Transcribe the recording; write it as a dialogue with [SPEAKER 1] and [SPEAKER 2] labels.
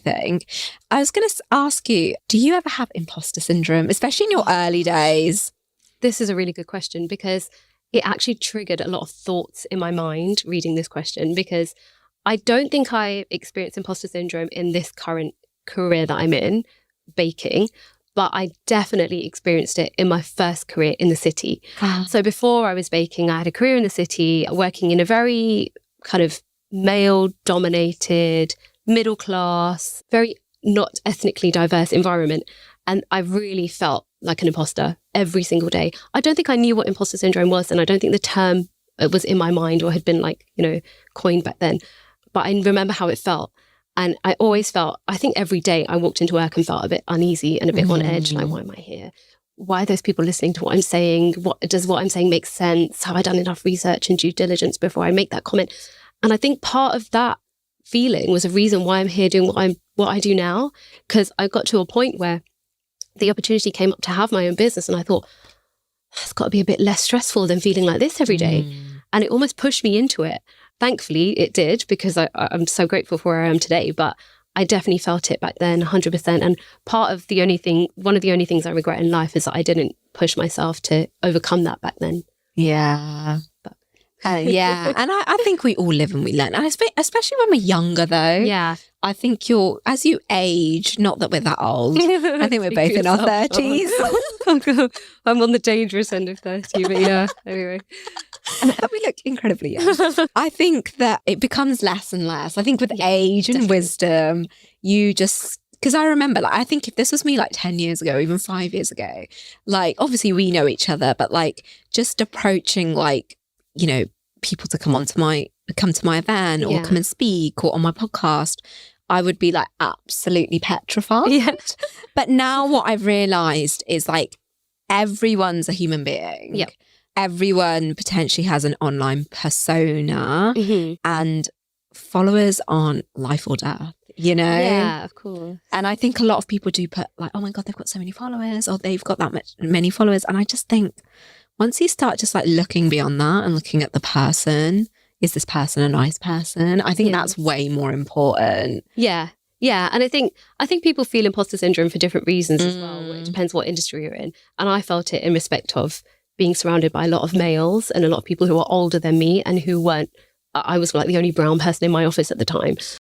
[SPEAKER 1] thing. I was going to ask you, do you ever have imposter syndrome, especially in your early days?
[SPEAKER 2] This is a really good question because it actually triggered a lot of thoughts in my mind reading this question, because I don't think I experienced imposter syndrome in this current career that I'm in, baking, but I definitely experienced it in my first career in the city. So before I was baking, I had a career in the city, working in a very kind of male-dominated, middle-class, very not ethnically diverse environment. And I really felt like an imposter every single day. I don't think I knew what imposter syndrome was, and I don't think the term was in my mind or had been coined back then. But I remember how it felt. And I always felt, I think every day I walked into work and felt a bit uneasy and a bit on edge. Like, why am I here? Why are those people listening to what I'm saying? Does what I'm saying make sense? Have I done enough research and due diligence before I make that comment? And I think part of that feeling was a reason why I'm here doing what I do now. Because I got to a point where the opportunity came up to have my own business, and I thought, it's got to be a bit less stressful than feeling like this every day. And it almost pushed me into it. Thankfully, it did, because I'm so grateful for where I am today. But I definitely felt it back then, 100%. And one of the only things I regret in life is that I didn't push myself to overcome that back then.
[SPEAKER 1] Yeah. Yeah. And I think we all live and we learn. And especially when we're younger, though.
[SPEAKER 2] Yeah.
[SPEAKER 1] I think as you age, not that we're that old. I think we're both in our 30s.
[SPEAKER 2] I'm on the dangerous end of 30, but yeah, anyway.
[SPEAKER 1] We look incredibly young. I think that it becomes less and less. I think with age and wisdom, you just... Because I remember, I think if this was me 10 years ago, even 5 years ago, obviously we know each other, but just approaching people to come to my event or come and speak or on my podcast, I would be absolutely petrified.
[SPEAKER 2] Yeah.
[SPEAKER 1] But now what I've realized is everyone's a human being.
[SPEAKER 2] Yep.
[SPEAKER 1] Everyone potentially has an online persona, and followers aren't life or death,
[SPEAKER 2] Yeah, of course.
[SPEAKER 1] And I think a lot of people do put oh my God, they've got so many followers, or they've got many followers. And I just think once you start just looking beyond that and looking at the person, is this person a nice person? I think that's way more important.
[SPEAKER 2] Yeah. Yeah. And I think people feel imposter syndrome for different reasons as well. It depends what industry you're in. And I felt it in respect of being surrounded by a lot of males and a lot of people who were older than me and who weren't, I was the only brown person in my office at the time.